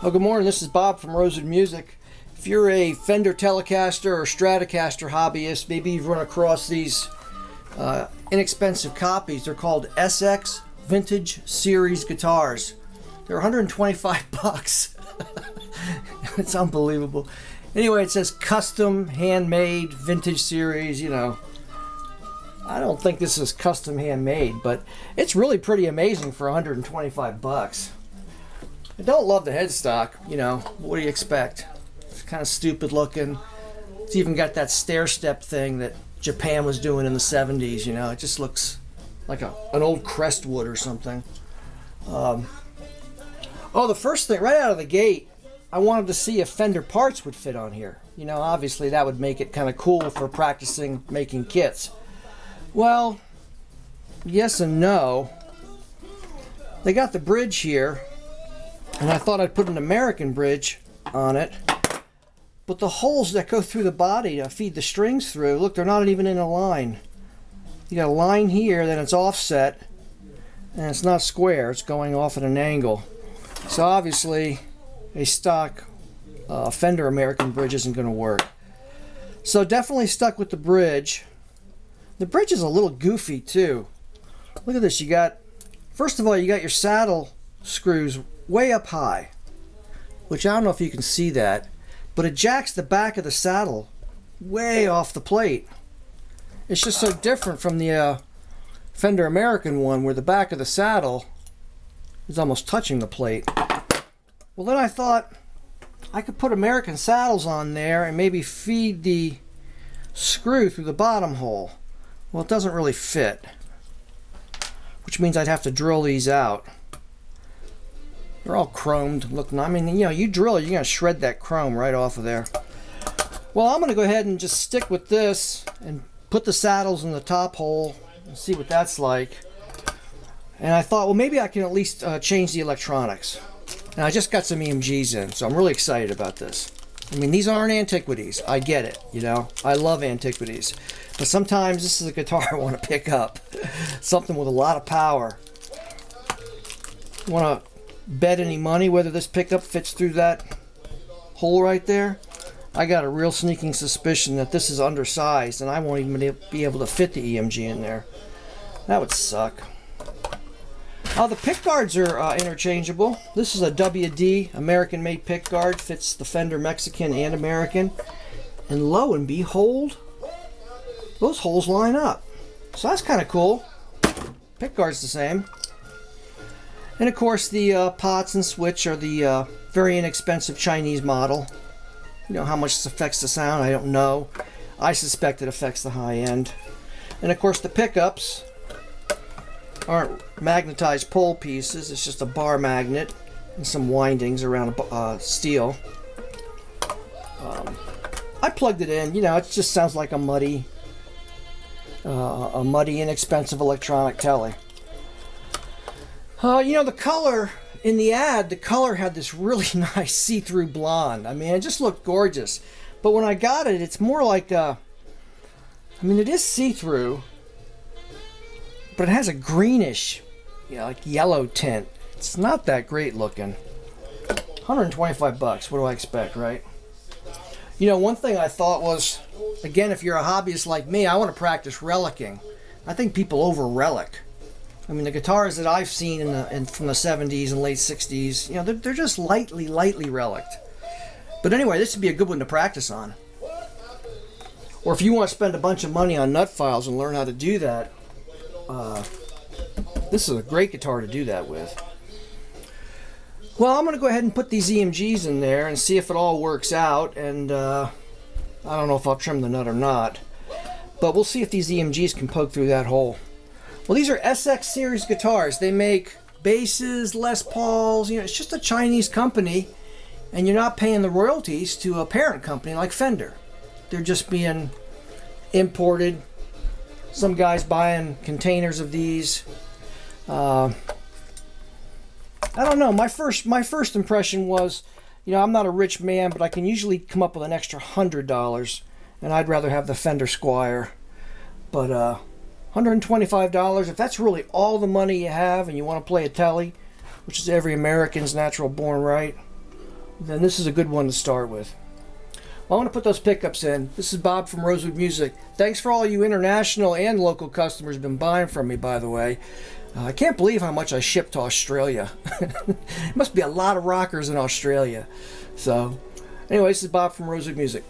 Well, good morning. This is Bob from Rosewood Music. If you're a Fender Telecaster or Stratocaster hobbyist, maybe you've run across these inexpensive copies. They're called SX Vintage Series guitars. They're 125 bucks. It's unbelievable. Anyway, it says custom, handmade, vintage series, you know. I don't think this is custom handmade, but it's really pretty amazing for 125 bucks. I don't love the headstock, you know. What do you expect? It's kind of stupid looking. It's even got that stair step thing that Japan was doing in the 70s, you know. It just looks like an old Crestwood or something. Oh, the first thing, right out of the gate, I wanted to see if Fender parts would fit on here. You know, obviously that would make it kind of cool for practicing making kits. Well, yes and no. They got the bridge here, and I thought I'd put an American bridge on it, but the holes that go through the body to feed the strings through, look, they're not even in a line. You got a line here, then it's offset, and it's not square, it's going off at an angle. So obviously a stock Fender American bridge isn't going to work. So definitely stuck with the bridge. The bridge is a little goofy too. Look at this. You got, first of all, you got your saddle screws way up high, which I don't know if you can see that, but it jacks the back of the saddle way off the plate. It's just so different from the Fender American one where the back of the saddle is almost touching the plate. Well, then I thought I could put American saddles on there and maybe feed the screw through the bottom hole. Well, it doesn't really fit, which means I'd have to drill these out. They're all chromed. Look, I mean, you know, you drill it, you're going to shred that chrome right off of there. Well, I'm going to go ahead and just stick with this and put the saddles in the top hole and see what that's like. And I thought, well, maybe I can at least change the electronics. And I just got some EMGs in, so I'm really excited about this. I mean, these aren't antiquities. I get it, you know. I love antiquities. But sometimes this is a guitar I want to pick up. Something with a lot of power. Want to bet any money whether this pickup fits through that hole right there? I got a real sneaking suspicion that this is undersized and I won't even be able to fit the EMG in there. That would suck. The pick guards are interchangeable. This is a WD American made pick guard. Fits the Fender Mexican and American. And lo and behold, those holes line up. So that's kind of cool. Pick guard's the same. And of course the pots and switch are the very inexpensive Chinese model. You know how much this affects the sound? I don't know. I suspect it affects the high end. And of course the pickups aren't magnetized pole pieces. It's just a bar magnet and some windings around steel. I plugged it in. You know, it just sounds like a muddy, inexpensive electronic Tele. You know, the color in the ad, the color had this really nice see-through blonde. I mean, it just looked gorgeous. But when I got it, it's more like I mean, it is see-through, but it has a greenish, you know, like yellow tint. It's not that great looking. 125 bucks. What do I expect, right? You know, one thing I thought was, again, if you're a hobbyist like me, I want to practice relicking. I think people over relic. I mean, the guitars that I've seen from the 70s and late 60s, you know, they're just lightly relicked. But anyway, this would be a good one to practice on. Or if you want to spend a bunch of money on nut files and learn how to do that, this is a great guitar to do that with. Well, I'm going to go ahead and put these EMGs in there and see if it all works out. And I don't know if I'll trim the nut or not, but we'll see if these EMGs can poke through that hole. Well, these are SX series guitars. They make basses, Les Pauls. You know, it's just a Chinese company, and you're not paying the royalties to a parent company like Fender. They're just being imported. Some guys buying containers of these. I don't know. My first impression was, you know, I'm not a rich man, but I can usually come up with an extra $100, and I'd rather have the Fender Squire. But $125, if that's really all the money you have and you want to play a Tele, which is every American's natural born right, then this is a good one to start with. Well, I want to put those pickups in. This is Bob from Rosewood Music. Thanks for all you international and local customers who've been buying from me, by the way. I can't believe how much I ship to Australia. It must be a lot of rockers in Australia. So, anyway, this is Bob from Rosewood Music.